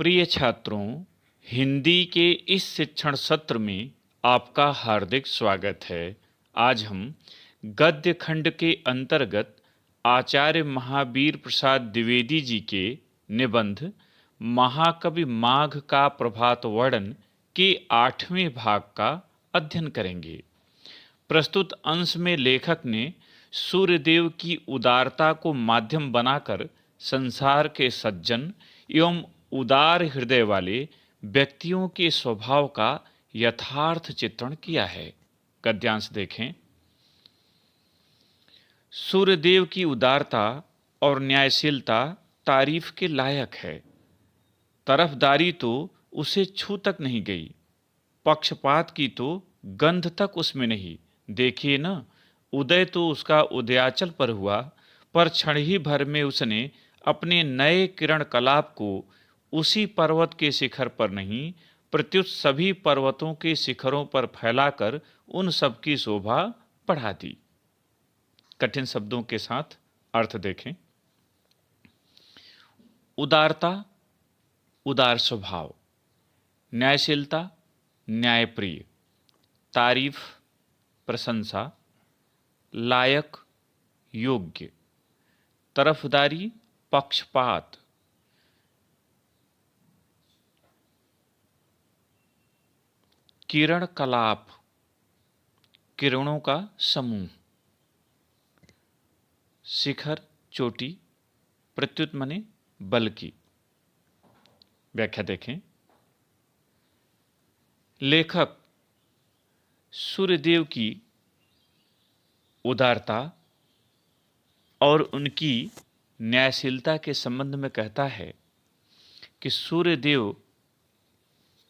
प्रिय छात्रों, हिंदी के इस शिक्षण सत्र में आपका हार्दिक स्वागत है। आज हम गद्य खंड के अंतर्गत आचार्य महावीर प्रसाद द्विवेदी जी के निबंध महाकवि माघ का प्रभात वर्णन के 8वें भाग का अध्ययन करेंगे। प्रस्तुत अंश में लेखक ने सूर्यदेव की उदारता को माध्यम बनाकर संसार के सज्जन एवं उदार हृदय वाले व्यक्तियों के स्वभाव का यथार्थ चित्रण किया है। गद्यांश देखें। सूर्यदेव की उदारता और न्यायशीलता तारीफ के लायक है। तरफदारी तो उसे छू तक नहीं गई, पक्षपात की तो गंध तक उसमें नहीं। देखिए न, उदय तो उसका उदयाचल पर हुआ, पर क्षण ही भर में उसने अपने नए किरण कलाप को उसी पर्वत के शिखर पर नहीं, प्रत्युत सभी पर्वतों के शिखरों पर फैलाकर उन सब की शोभा बढ़ा दी। कठिन शब्दों के साथ अर्थ देखें। उदारता, उदार स्वभाव। न्यायशीलता, न्यायप्रिय। तारीफ, प्रशंसा। लायक, योग्य। तरफदारी, पक्षपात। किरण कलाप, किरणों का समूह। शिखर, चोटी। प्रत्युत मने बल की। व्याख्या देखें। लेखक सूर्यदेव की उदारता और उनकी न्यायशीलता के संबंध में कहता है कि सूर्यदेव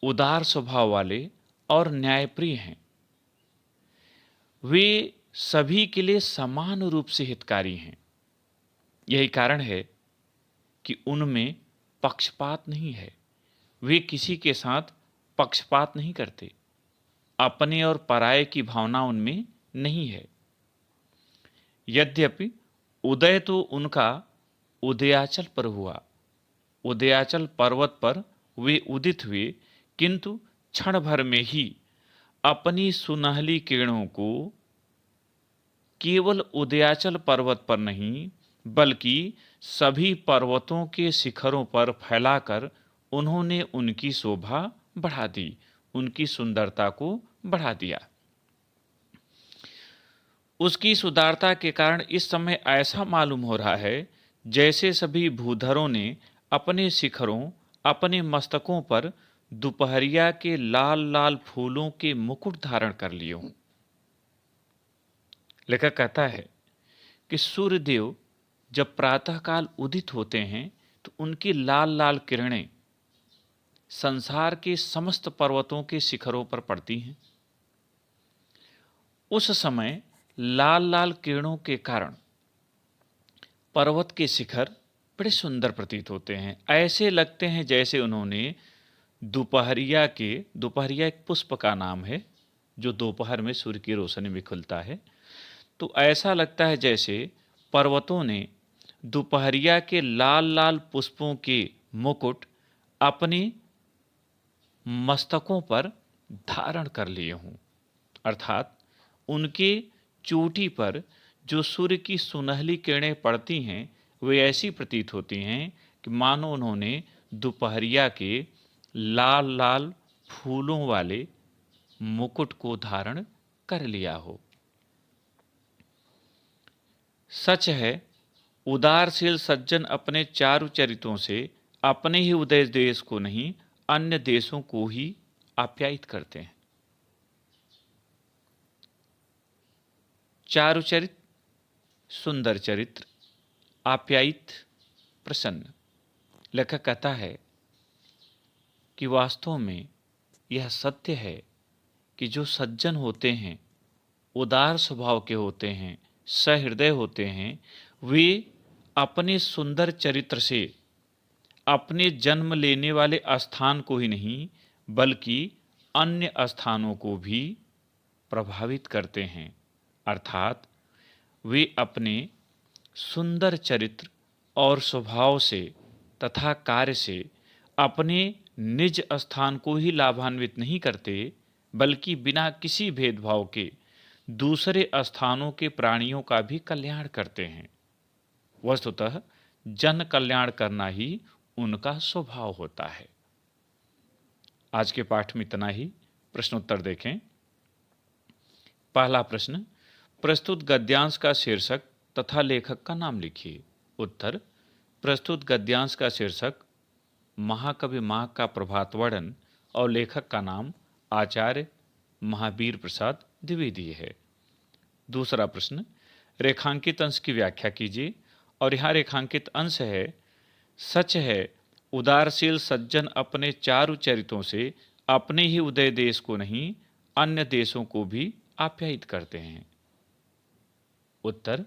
उदार स्वभाव वाले और न्यायप्रिय हैं। वे सभी के लिए समान रूप से हितकारी हैं। यही कारण है कि उनमें पक्षपात नहीं है। वे किसी के साथ पक्षपात नहीं करते। अपने और पराये की भावना उनमें नहीं है। यद्यपि उदय तो उनका उदयाचल पर हुआ, उदयाचल पर्वत पर वे उदित हुए, किंतु क्षण भर में ही अपनी सुनहली किरणों को केवल उदयाचल पर्वत पर नहीं, बल्कि सभी पर्वतों के शिखरों पर फैलाकर उन्होंने उनकी शोभा बढ़ा दी, उनकी सुंदरता को बढ़ा दिया। उसकी सुदारता के कारण इस समय ऐसा मालूम हो रहा है जैसे सभी भूधरों ने अपने शिखरों, अपने मस्तकों पर दोपहरिया के लाल लाल फूलों के मुकुट धारण कर लिए हों। लेखक कहता है कि सूर्यदेव जब प्रातःकाल उदित होते हैं तो उनकी लाल लाल किरणें संसार के समस्त पर्वतों के शिखरों पर पड़ती हैं। उस समय लाल लाल किरणों के कारण पर्वत के शिखर बड़े सुंदर प्रतीत होते हैं। ऐसे लगते हैं जैसे उन्होंने दोपहरिया एक पुष्प का नाम है जो दोपहर में सूर्य की रोशनी में खिलता है। तो ऐसा लगता है जैसे पर्वतों ने दोपहरिया के लाल लाल पुष्पों के मुकुट अपने मस्तकों पर धारण कर लिए हों। अर्थात उनके चोटी पर जो सूर्य की सुनहली किरणें पड़ती हैं वे ऐसी प्रतीत होती हैं कि मानो उन्होंने दोपहरिया के लाल लाल फूलों वाले मुकुट को धारण कर लिया हो। सच है, उदारशील सज्जन अपने चारु चरित्रों से अपने ही उदय देश को नहीं, अन्य देशों को ही आप्यायित करते हैं। चारु चरित्र, सुंदर चरित्र, आप्यायित, प्रसन्न। लेखक कहता है कि वास्तव में यह सत्य है कि जो सज्जन होते हैं, उदार स्वभाव के होते हैं, सहृदय होते हैं, वे अपने सुंदर चरित्र से अपने जन्म लेने वाले स्थान को ही नहीं, बल्कि अन्य स्थानों को भी प्रभावित करते हैं। अर्थात वे अपने सुंदर चरित्र और स्वभाव से तथा कार्य से अपने निज स्थान को ही लाभान्वित नहीं करते, बल्कि बिना किसी भेदभाव के दूसरे स्थानों के प्राणियों का भी कल्याण करते हैं। वस्तुतः जन कल्याण करना ही उनका स्वभाव होता है। आज के पाठ में इतना ही। प्रश्नोत्तर देखें। पहला प्रश्न, प्रस्तुत गद्यांश का शीर्षक तथा लेखक का नाम लिखिए। उत्तर, प्रस्तुत गद्यांश का शीर्षक महाकवि माघ का प्रभात वर्णन और लेखक का नाम आचार्य महावीर प्रसाद द्विवेदी है। दूसरा प्रश्न, रेखांकित अंश की व्याख्या कीजिए। और यहाँ रेखांकित अंश है, सच है उदारशील सज्जन अपने चारु चरितों से अपने ही उदय देश को नहीं अन्य देशों को भी आप्यायित करते हैं। उत्तर,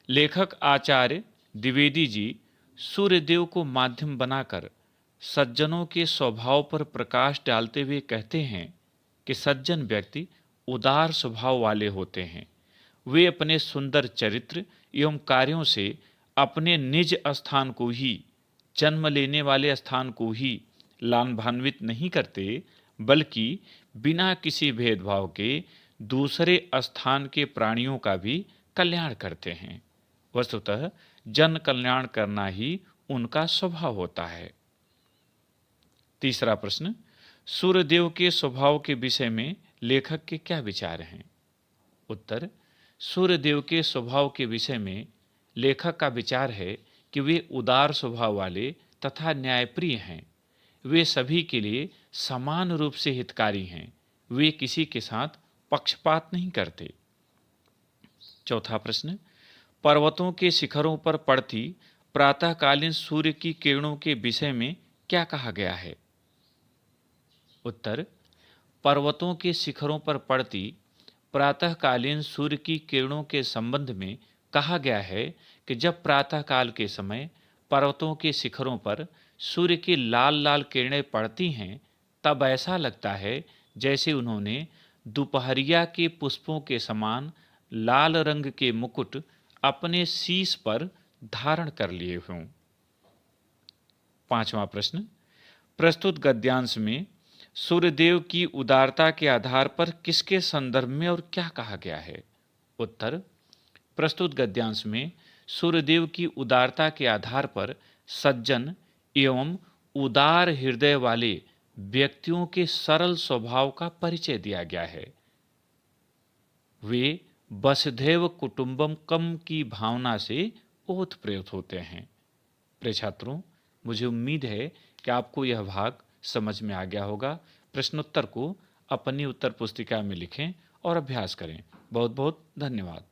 लेखक आचार्य द्विवेदी जी सूर्यदेव को माध्यम बनाकर सज्जनों के स्वभाव पर प्रकाश डालते हुए कहते हैं कि सज्जन व्यक्ति उदार स्वभाव वाले होते हैं। वे अपने सुंदर चरित्र एवं कार्यों से अपने निज स्थान को ही, जन्म लेने वाले स्थान को ही लाभान्वित नहीं करते, बल्कि बिना किसी भेदभाव के दूसरे स्थान के प्राणियों का भी कल्याण करते हैं। वस्तुतः जन कल्याण करना ही उनका स्वभाव होता है। तीसरा प्रश्न, सूर्यदेव के स्वभाव के विषय में लेखक के क्या विचार हैं? उत्तर, सूर्यदेव के स्वभाव के विषय में लेखक का विचार है कि वे उदार स्वभाव वाले तथा न्यायप्रिय हैं। वे सभी के लिए समान रूप से हितकारी हैं। वे किसी के साथ पक्षपात नहीं करते। चौथा प्रश्न, पर्वतों के शिखरों पर पड़ती प्रातःकालीन सूर्य की किरणों के विषय में क्या कहा गया है? उत्तर, पर्वतों के शिखरों पर पड़ती प्रातःकालीन सूर्य की किरणों के संबंध में कहा गया है कि जब प्रातःकाल के समय पर्वतों के शिखरों पर सूर्य की लाल लाल किरणें पड़ती हैं, तब ऐसा लगता है जैसे उन्होंने दोपहरिया के पुष्पों के समान लाल रंग के मुकुट अपने शीश पर धारण कर लिए हों। पांचवा प्रश्न, प्रस्तुत गद्यांश में सूर्यदेव की उदारता के आधार पर किसके संदर्भ में और क्या कहा गया है? उत्तर, प्रस्तुत गद्यांश में सूर्यदेव की उदारता के आधार पर सज्जन एवं उदार हृदय वाले व्यक्तियों के सरल स्वभाव का परिचय दिया गया है। वे वसुधैव कुटुंबकम की भावना से ओतप्रोत होते हैं। प्रिय छात्रों, मुझे उम्मीद है कि आपको यह भाग समझ में आ गया होगा। प्रश्नोत्तर को अपनी उत्तर पुस्तिका में लिखें और अभ्यास करें। बहुत बहुत धन्यवाद।